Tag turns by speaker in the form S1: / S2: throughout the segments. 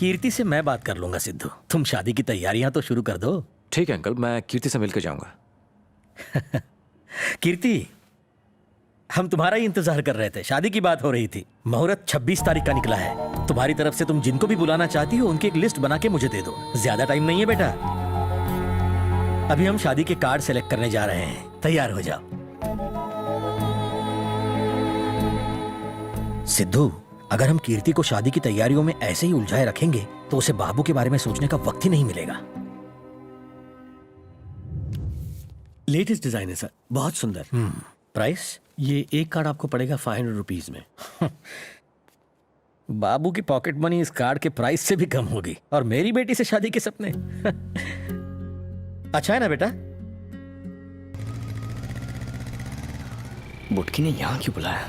S1: कीर्ति से मैं बात कर लूंगा सिद्धू। तुम शादी की तैयारियां तो शुरू कर दो।
S2: ठीक है अंकल, मैं कीर्ति से मिलकर जाऊंगा।
S1: कीर्ति, हम तुम्हारा ही इंतजार कर रहे थे। शादी की बात हो रही थी। मुहूर्त 26 तारीख का निकला है। तुम्हारी तरफ से तुम जिनको भी बुलाना चाहती हो उनकी एक लिस्ट बना के मुझे दे दो। ज्यादा टाइम नहीं है बेटा। अभी हम शादी के कार्ड सेलेक्ट करने जा रहे हैं। तैयार हो जाओ। सिद्धू, अगर हम कीर्ति को शादी की तैयारियों में ऐसे ही उलझाए रखेंगे तो उसे बाबू के बारे में सोचने का वक्त ही नहीं मिलेगा।
S3: लेटेस्ट डिजाइन है सर, बहुत सुंदर।
S1: प्राइस?
S3: ये एक कार्ड आपको पड़ेगा 500 रुपीज में।
S1: बाबू की पॉकेट मनी इस कार्ड के प्राइस से भी कम होगी। और मेरी बेटी से शादी के सपने। अच्छा है ना बेटा?
S4: बुटकी ने यहाँ क्यों बुलाया?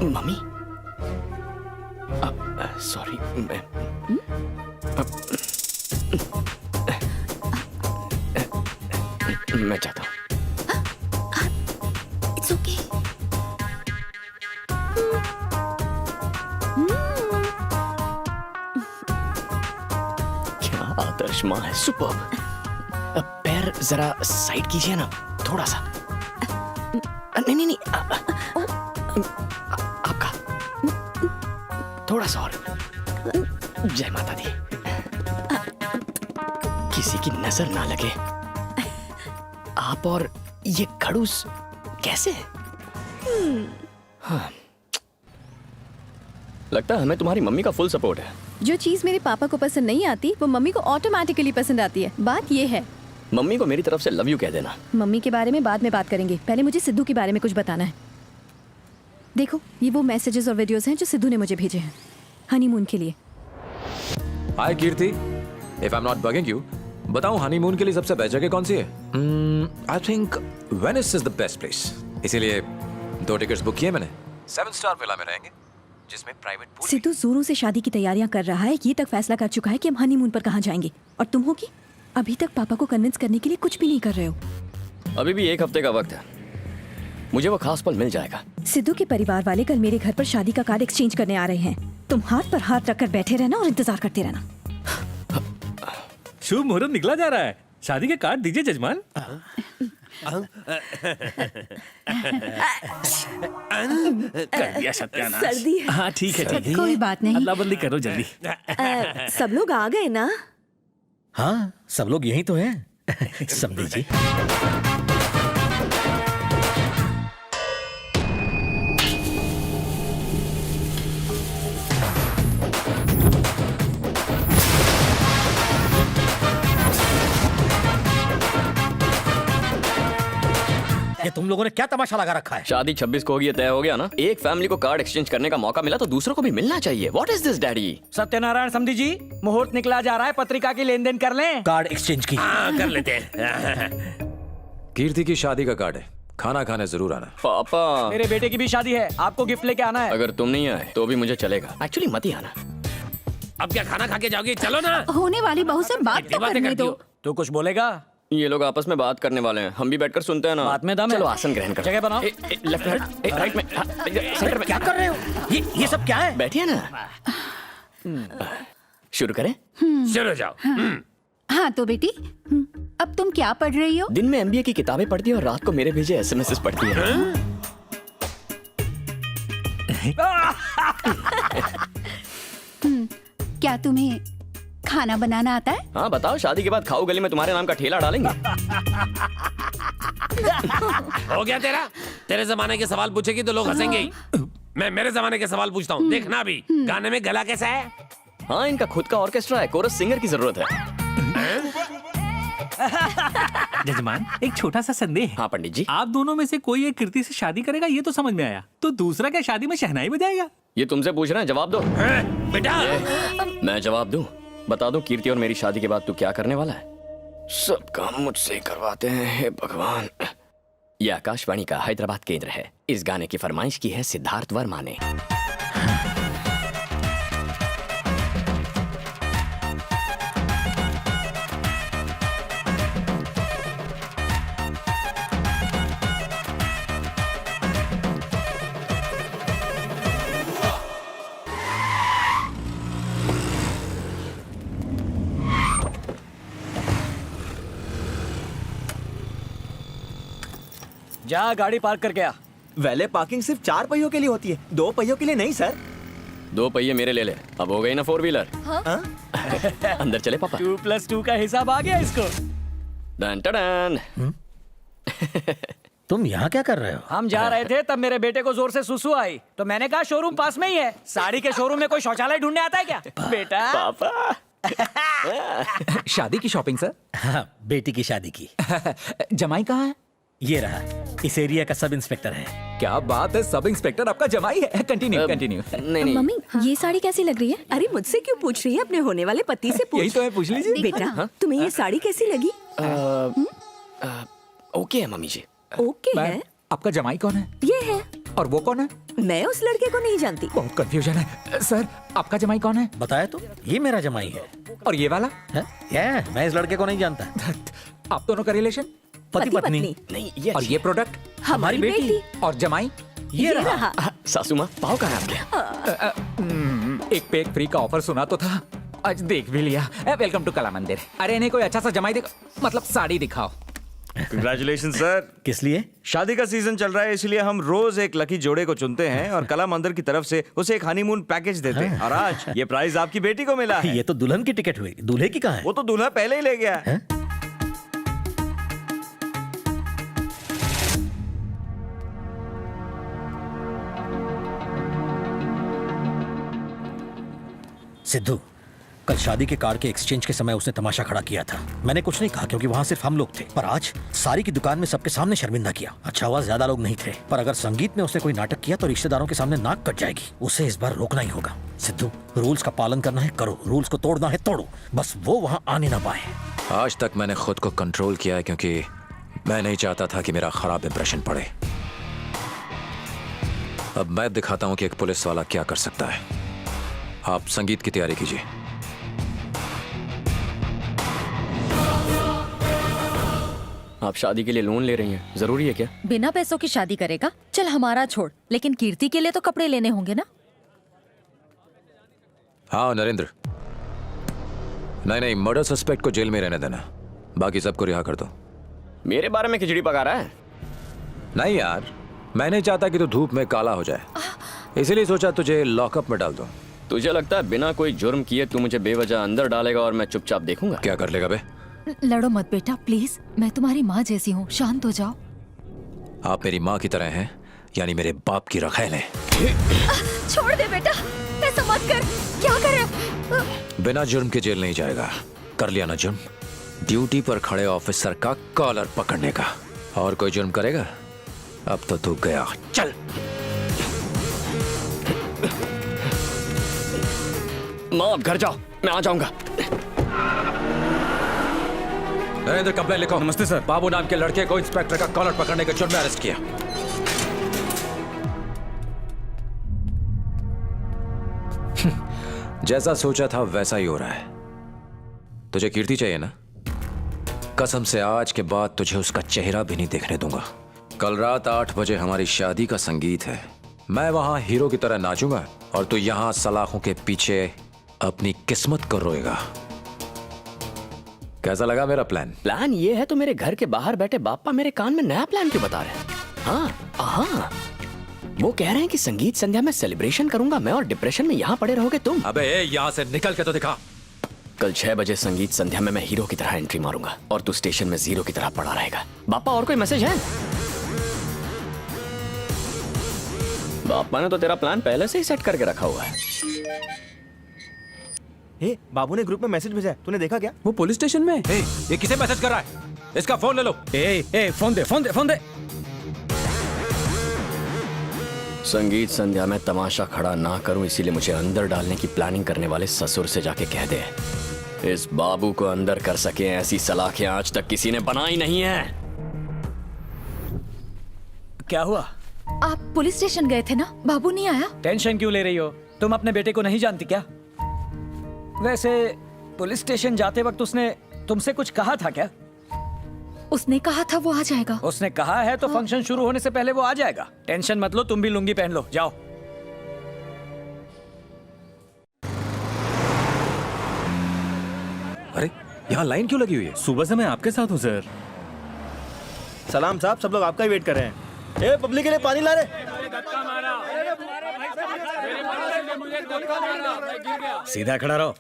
S4: मम्मी, सॉरी, मैं चाहता हूँ।
S5: It's okay.
S4: क्या आदर्श माँ है, सुपर्ब। पैर जरा साइड कीजिए ना, थोड़ा सा। नहीं नहीं नहीं, आपका थोड़ा सा और। जय माता दी। किसी की नजर ना लगे। आप और ये खड़ूस कैसे? हाँ, लगता है हमें तुम्हारी मम्मी का फुल सपोर्ट है।
S5: जो चीज मेरे पापा को पसंद नहीं आती वो मम्मी को ऑटोमेटिकली पसंद आती है। बात ये है।
S4: मम्मी को मेरी तरफ से लव यू कह देना।
S5: मम्मी के बारे में बाद में बात करेंगे, पहले मुझे सिद्धू के बारे में कुछ बताना है। देखो, ये वो मैसेजेस और वीडियोस हैं जो सिद्धू ने मुझे भेजे हैं हनीमून के लिए।
S2: Hi Kirti, if I am not bugging you, बताऊं हनीमून के लिए सबसे बेस्ट जगह कौन सी है? I think Venice is the best place. इसीलिए 2 टिकट्स बुक किए मैंने। 7 स्टार विला में रहेंगे जिसमें प्राइवेट पूल।
S5: सिद्धू जोरों से शादी की तैयारियां कर रहा है। ये तक फैसला कर चुका है कि हम हनीमून पर कहाँ जाएंगे। और तुम हो कि अभी तक पापा को कन्विंस करने के लिए कुछ भी नहीं कर रहे हो।
S4: अभी भी 1 हफ्ते का वक्त है, मुझे वो खास पल मिल जाएगा।
S5: सिद्धू के परिवार वाले कल मेरे घर पर शादी का कार्ड एक्सचेंज करने आ रहे हैं। तुम हाथ पर हाथ रखकर बैठे रहना और इंतजार करते रहना।
S3: शुभ मुहूर्त निकला जा रहा है। शादी के कार्ड दीजिए जजमान। कर दिया सत्यानाश।
S5: सर्दी है।
S3: हाँ ठीक है, ठीक है।
S5: कोई बात नहीं।
S3: अदला बदली करो जल्दी।
S5: सब लोग आ गए ना?
S1: हाँ, सब लोग यहीं तो हैं। समझी जी। ये तुम लोगों ने क्या तमाशा लगा रखा है?
S4: शादी 26 को होगी, ये तय हो गया ना। एक फैमिली को कार्ड एक्सचेंज करने का मौका मिला तो दूसरों को भी मिलना चाहिए। What is this daddy?
S6: Satyanarayan समधी जी, मुहूर्त निकला जा रहा है, पत्रिका की लेन देन कर लें।
S1: कार्ड एक्सचेंज की।
S3: कर लेते हैं।
S2: कीर्ति की शादी का कार्ड है, खाना खाने जरूर आना।
S4: पापा,
S6: मेरे बेटे की भी शादी है, आपको गिफ्ट लेके आना है।
S4: अगर तुम नहीं आए तो भी मुझे चलेगा। एक्चुअली मत ही आना।
S3: अब क्या खाना खा के जाओगे? चलो ना।
S5: होने वाली बहू से बात तो करने दो।
S6: तू कुछ बोलेगा?
S4: ये लोग आपस में बात करने वाले हैं, हम भी बैठकर सुनते हैं ना।
S6: बात में दम है।
S4: चलो आसन ग्रहण करो।
S6: जगह बनाओ।
S4: लेफ्ट में, राइट में, सेंटर में।
S1: क्या कर रहे हो? ये सब क्या है?
S4: बैठिए ना। शुरू करें?
S3: चलो जाओ।
S5: हाँ तो बेटी, अब तुम क्या पढ़ रही हो?
S4: दिन में एमबीए की किताबें पढ़ती है और रात को मेरे भेजे एसएमएस पढ़ती है।
S5: क्या तुम्हें खाना बनाना आता है?
S4: हाँ बताओ, शादी के बाद खाऊ गली में तुम्हारे नाम का ठेला डालेंगे।
S3: हो गया तेरा? तेरे जमाने के सवाल पूछेगी तो लोग हंसेंगे ही। मैं मेरे जमाने के सवाल पूछता हूँ, देखना भी। गाने में गला कैसा है?
S4: हाँ, इनका खुद का ऑर्केस्ट्रा है, कोरस सिंगर की जरूरत है।
S7: जजमान, एक छोटा सा संदेह है।
S4: हाँ पंडित जी,
S7: आप दोनों में से कोई एक कीर्ति से शादी करेगा ये तो समझ में आया, तो दूसरा क्या शादी में शहनाई बजाएगा?
S4: ये तुमसे पूछ रहे हैं, जवाब दो।
S1: बेटा
S4: मैं जवाब दूं? बता दो कीर्ति और मेरी शादी के बाद तू क्या करने वाला है? सब काम मुझसे करवाते हैं, हे भगवान। ये आकाशवाणी का हैदराबाद केंद्र है। इस गाने की फरमाइश की है सिद्धार्थ वर्मा ने।
S6: जा गाड़ी पार्क करके आ।
S8: वैले पार्किंग सिर्फ 4 पहियों के लिए होती है, 2 पहियों के लिए नहीं सर।
S4: 2 पहिए मेरे ले ले। अब हो गई ना 4 व्हीलर। अंदर चले पापा।
S6: 2+2 का हिसाब आ गया इसको।
S4: डन टडन।
S1: तुम यहाँ क्या कर रहे हो?
S6: हम जा रहे थे तब मेरे बेटे को जोर से सुसु आई, तो मैंने कहा शोरूम पास में ही है। साड़ी के शोरूम में कोई शौचालय ढूंढने आता है क्या बेटा?
S4: पापा
S9: शादी की शॉपिंग सर।
S1: हाँ, बेटी की शादी की।
S9: जमाई कहाँ है?
S1: ये रहा, इस एरिया का सब इंस्पेक्टर है।
S9: क्या बात है, सब इंस्पेक्टर आपका जमाई है। Continue continue.
S4: नहीं नहीं,
S5: मम्मी ये साड़ी कैसी लग रही है?
S10: अरे मुझसे क्यों पूछ रही है? अपने होने वाले पति से पूछ।
S9: यही तो है, पूछ लीजिए।
S10: बेटा तुम्हें ये साड़ी कैसी लगी?
S4: ओके है मम्मी जी।
S10: ओके है।
S9: मैम, आपका जमाई कौन है
S10: ये है।
S9: और वो कौन है?
S10: मैं उस लड़के को नहीं जानती।
S9: बहुत कंफ्यूजन है सर। आपका जमाई कौन है?
S1: बताया तो, ये मेरा जमाई है।
S9: और ये वाला?
S1: क्या? मैं इस लड़के को नहीं जानता।
S9: आप दोनों का रिलेशन?
S1: पति पत्नी।
S4: नहीं ये
S9: और ये प्रोडक्ट?
S10: हमारी बेटी।
S9: और जमाई?
S1: ये रहा।
S4: सासू माँ, पाव कहाँ है आपके?
S9: एक पे एक फ्री का ऑफर सुना तो था, आज देख भी लिया। वेलकम टू कला मंदिर। अरे इन्हें कोई अच्छा सा जमाई दिखाओ, मतलब साड़ी दिखाओ।
S11: Congratulation sir.
S1: किस लिए?
S11: शादी का सीजन चल रहा है, इसलिए हम रोज एक लकी जोड़े को चुनते हैं और कला मंदिर की तरफ से उसे एक हनीमून पैकेज देते हैं। और आज ये प्राइज आपकी बेटी को मिला है।
S1: ये तो दुल्हन की टिकट हुई, दूल्हे की कहाँ है?
S11: वो तो दूल्हा पहले ही ले गया है।
S1: सिद्धू, कल शादी के कार्ड के एक्सचेंज के समय उसने तमाशा खड़ा किया था। मैंने कुछ नहीं कहा क्योंकि वहाँ सिर्फ हम लोग थे, पर आज सारी की दुकान में सबके सामने शर्मिंदा किया। अच्छा हुआ ज्यादा लोग नहीं थे, पर अगर संगीत में उसने कोई नाटक किया तो रिश्तेदारों के सामने नाक कट जाएगी। उसे इस बार रोकना ही होगा। सिद्धू, रूल्स का पालन करना है करो, रूल्स को तोड़ना है तोड़ो, बस वो वहाँ आने ना पाए।
S2: आज तक मैंने खुद को कंट्रोल किया है क्योंकि मैं नहीं चाहता था कि मेरा खराब इंप्रेशन पड़े। अब मैं दिखाता हूं कि एक पुलिस वाला क्या कर सकता है। आप संगीत की तैयारी कीजिए।
S4: आप शादी के लिए लोन ले रही हैं, जरूरी है क्या?
S12: बिना पैसों की शादी करेगा? चल हमारा छोड़, लेकिन कीर्ति के लिए तो कपड़े लेने होंगे ना।
S2: हाँ नरेंद्र, नहीं, मर्डर सस्पेक्ट को जेल में रहने देना, बाकी सबको रिहा कर दो।
S4: मेरे बारे में खिचड़ी पका रहा है?
S2: नहीं यार, मैं नहीं चाहता कि तू धूप में काला हो जाए, इसीलिए सोचा तुझे लॉकअप में डाल दो।
S4: तुझे लगता है बिना कोई जुर्म किए तू मुझे बेवजह अंदर डालेगा और मैं चुपचाप देखूंगा?
S2: क्या कर लेगा बे?
S12: लड़ो मत बेटा प्लीज, मैं तुम्हारी माँ जैसी हूँ, शांत हो जाओ।
S2: आप मेरी माँ की तरह हैं, यानी मेरे बाप की रखेल हैं।
S12: छोड़ दे बेटा, ऐसा मत कर। क्या कर रहे हो?
S2: बिना जुर्म के जेल नहीं जाएगा। कर लिया ना जुर्म, ड्यूटी पर खड़े ऑफिसर का कॉलर पकड़ने का। और कोई जुर्म करेगा? अब तो तू गया। चल।
S4: माँ आप घर जाओ, मैं आ जाऊंगा।
S2: नरेंद्र कंप्लेन लिखो।
S11: नमस्ते सर।
S2: बाबू नाम के लड़के को इंस्पेक्टर का कॉलर पकड़ने के जुर्म में अरेस्ट किया। जैसा सोचा था वैसा ही हो रहा है। तुझे कीर्ति चाहिए ना? कसम से आज के बाद तुझे उसका चेहरा भी नहीं देखने दूंगा। कल रात 8 बजे हमारी शादी का संगीत है। मैं वहां हीरो की तरह नाचूंगा और तू यहां सलाखों के पीछे अपनी किस्मत को रोएगा। कैसा लगा मेरा प्लान?
S4: प्लान ये है तो मेरे घर के बाहर बैठे बापा मेरे कान में नया प्लान क्यों बता रहे हैं? हाँ, वो कह रहे हैं कि संगीत संध्या में सेलिब्रेशन करूंगा मैं और डिप्रेशन में यहाँ पड़े रहोगे तुम।
S2: अबे यहाँ से निकल के तो दिखा।
S4: कल 6 बजे संगीत संध्या में मैं हीरो की तरह एंट्री मारूंगा और तू स्टेशन में जीरो की तरह पड़ा रहेगा। बापा और कोई मैसेज है? बापा ने तो तेरा प्लान पहले से ही सेट करके रखा हुआ है।
S8: हे बाबू ने ग्रुप में मैसेज भेजा है, तूने देखा क्या?
S7: वो पुलिस स्टेशन में
S2: हे, ये किसे मैसेज कर रहा है? इसका फोन ले लो।
S1: ए फोन दे फोन दे फोन दे।
S4: संगीत संध्या में तमाशा खड़ा ना करूं, इसीलिए मुझे अंदर डालने की प्लानिंग करने वाले ससुर से जाके कह दे, इस बाबू को अंदर कर सके ऐसी सलाखें आज तक किसी ने बनाई नहीं है।
S6: क्या हुआ?
S12: आप पुलिस स्टेशन गए थे ना, बाबू नहीं आया?
S6: टेंशन क्यों ले रही हो? तुम अपने बेटे को नहीं जानती क्या? वैसे पुलिस स्टेशन जाते वक्त उसने तुमसे कुछ कहा था क्या?
S12: उसने कहा था वो आ जाएगा।
S6: उसने कहा है तो फंक्शन शुरू होने से पहले वो आ जाएगा। टेंशन मत लो, तुम भी लुंगी पहन लो, जाओ।
S2: अरे यहाँ लाइन क्यों लगी हुई है?
S7: सुबह से मैं आपके साथ हूँ सर।
S8: सलाम साहब, सब लोग आपका ही वेट कर रहे हैं। ए पब्लिक के लिए पानी ला रहे।
S1: सीधा खड़ा रहो।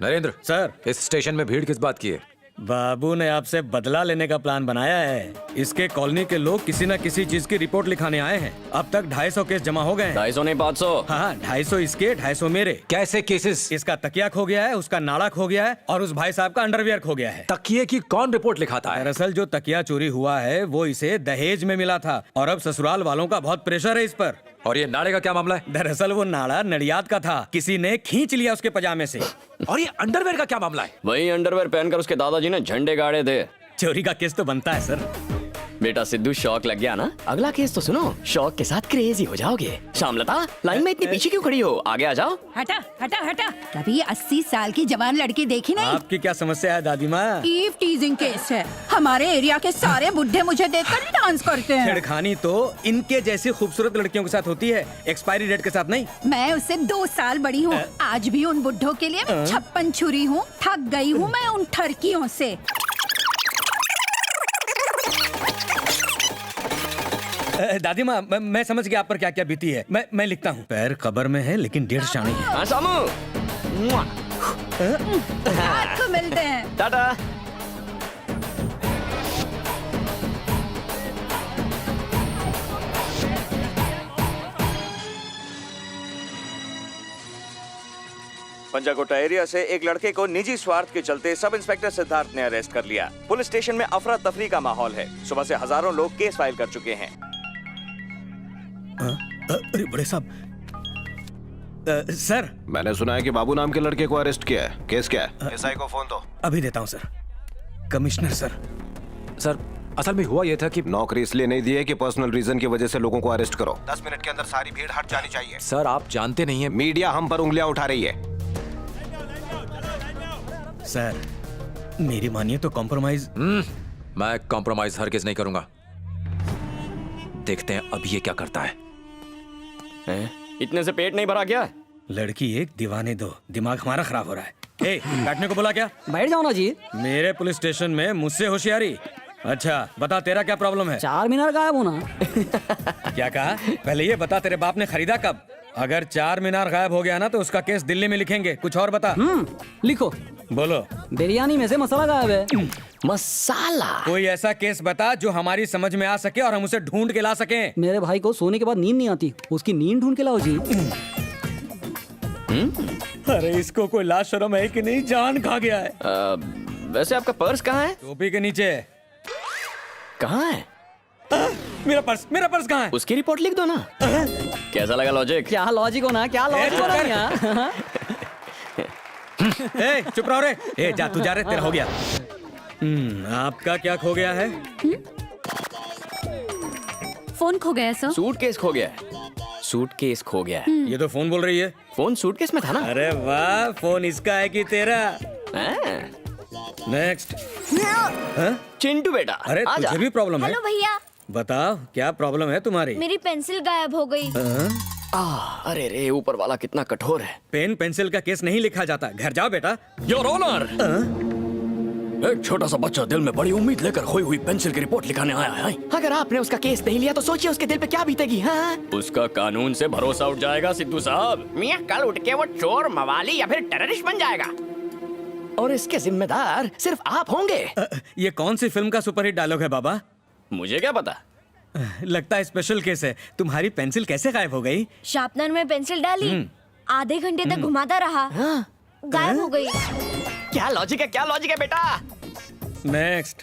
S2: नरेंद्र
S1: सर,
S2: इस स्टेशन में भीड़ किस बात की है?
S1: बाबू ने आपसे बदला लेने का प्लान बनाया है। इसके कॉलोनी के लोग किसी न किसी चीज की रिपोर्ट लिखाने आए हैं। अब तक 250 केस जमा हो गए हैं।
S4: 250 नहीं 500।
S1: हाँ, 250 इसके, 250 मेरे।
S2: कैसे केसेस?
S1: इसका तकिया खो गया है, उसका नाड़ा खो गया है और उस भाई साहब का अंडरवियर खो गया है।
S2: तकिए की कौन रिपोर्ट लिखाता है?
S1: दरअसल जो तकिया चोरी हुआ है वो इसे दहेज में मिला था और अब ससुराल वालों का बहुत प्रेशर है इस पर।
S2: और ये नाड़े का क्या मामला है?
S1: दरअसल वो नाड़ा नडियाद का था, किसी ने खींच लिया उसके पजामे से।
S2: और ये अंडरवेयर का क्या मामला है?
S4: वही अंडरवेयर पहनकर उसके दादाजी ने झंडे गाड़े थे।
S1: चोरी का केस तो बनता है सर।
S4: बेटा सिद्धू, शौक लग गया ना? अगला केस तो सुनो, शौक के साथ क्रेजी हो जाओगे। शामलता, लाइन में इतनी पीछे क्यों खड़ी हो? आगे आ जाओ।
S10: हटा हटा हटा, कभी 80 साल की जवान लड़की देखी नहीं?
S1: आपकी क्या समस्या है दादी माँ?
S10: ईव टीजिंग केस है। हमारे एरिया के सारे बुढ़े मुझे देखकर डांस करते हैं।
S1: छेड़खानी तो इनके जैसी खूबसूरत लड़कियों के साथ होती है, एक्सपायरी डेट के साथ नहीं।
S10: मैं उससे 2 साल बड़ी हूँ। आज भी उन बुढ़ों के लिए मैं 56 छुरी हूँ। थक गई हूँ मैं उन ठरकियों से।
S1: दादी माँ, मैं समझ गया आप पर क्या क्या बीती है। मैं लिखता हूँ। पैर कब्र में है लेकिन 1.5 शानी है।
S4: हाँ सामू,
S10: रात को मिलते हैं।
S4: टाटा।
S11: पंजाकोटा एरिया से एक लड़के को निजी स्वार्थ के चलते सब इंस्पेक्टर सिद्धार्थ ने अरेस्ट कर लिया। पुलिस स्टेशन में अफरा तफरी का माहौल है। सुबह से हजारों लोग केस फाइल कर चुके हैं।
S1: अरे बड़े साहब, सर
S13: मैंने सुना है कि बाबू नाम के लड़के को अरेस्ट किया है। केस क्या है? एसआई को फोन दो।
S1: अभी देता हूँ सर। Commissioner sir.
S2: सर असल में हुआ यह था कि
S13: नौकरी इसलिए नहीं दी है कि पर्सनल रीजन की वजह से लोगों को अरेस्ट करो। 10 मिनट के अंदर सारी भीड़ हट जानी चाहिए।
S2: सर आप जानते नहीं है,
S13: मीडिया हम पर उंगलियां उठा रही है।
S1: सर मेरी मानिए तो कॉम्प्रोमाइज।
S2: मैं कॉम्प्रोमाइज हरगिज नहीं करूंगा। देखते हैं अब ये क्या करता है।
S4: इतने से पेट नहीं भरा क्या?
S1: लड़की एक, दीवाने 2। दिमाग हमारा खराब हो रहा है। ए, बैठने को बोला क्या?
S6: बैठ जाओ ना जी।
S1: मेरे पुलिस स्टेशन में मुझसे होशियारी। अच्छा बता, तेरा क्या प्रॉब्लम है?
S6: 4 मीनार गायब होना।
S1: क्या कहा? पहले ये बता, तेरे बाप ने खरीदा कब? अगर 4 मीनार गायब हो गया ना तो उसका केस दिल्ली में लिखेंगे। कुछ और बता।
S6: लिखो।
S1: बोलो।
S6: बिरयानी में से मसाला गायब है।
S4: मसाला?
S1: कोई ऐसा केस बता जो हमारी समझ में आ सके और हम उसे ढूंढ के ला सकें।
S6: मेरे भाई को सोने के बाद नींद नहीं आती, उसकी नींद ढूंढ के लाओ जी।
S1: अरे इसको कोई लाश शर्म है कि नहीं? जान खा गया है।
S4: वैसे आपका पर्स कहाँ है?
S1: टोपी के नीचे।
S4: कहाँ है?
S1: मेरा पर्स कहाँ है?
S4: उसकी रिपोर्ट लिख दो ना। कैसा लगा लॉजिक?
S6: क्या लॉजिक होना, क्या लॉजिक होना।
S1: ए, चुप रहो रे। ए, जा तू जा रे, तेरा हो गया। आपका क्या खो गया है?
S5: फोन खो गया सर।
S4: सूटकेस खो गया है। सूटकेस खो गया है।
S1: ये तो फोन बोल रही है।
S4: फोन सूटकेस में था ना?
S1: अरे वाह, फोन इसका है कि तेरा? नेक्स्ट।
S4: चिंटू बेटा,
S1: अरे तुझे भी प्रॉब्लम है?
S12: हेलो भैया।
S1: बताओ क्या प्रॉब्लम है तुम्हारी?
S12: मेरी पेंसिल गायब हो गई।
S4: अरे रे, ऊपर वाला कितना कठोर है।
S1: पेन पेंसिल का केस नहीं लिखा जाता। घर जाओ बेटा।
S4: योर ऑनर, एक छोटा सा बच्चा दिल में बड़ी उम्मीद लेकर खोई हुई पेंसिल की रिपोर्ट लिखाने आया है। अगर आपने उसका केस नहीं लिया तो सोचिए उसके दिल पे क्या बीतेगी। हाँ? उसका कानून से भरोसा उठ जाएगा सिद्धू साहब। मियां कल उठ के वो चोर, मवाली या फिर टेररिस्ट बन जाएगा और इसके जिम्मेदार सिर्फ आप होंगे।
S1: ये कौन सी फिल्म का सुपरहिट डायलॉग है बाबा?
S4: मुझे क्या पता।
S1: लगता है स्पेशल केस है। तुम्हारी पेंसिल कैसे गायब हो गई?
S12: शार्पनर में पेंसिल डाली, आधे घंटे तक घुमाता रहा। गायब हो गई।
S4: क्या लॉजिक है बेटा?
S3: नेक्स्ट।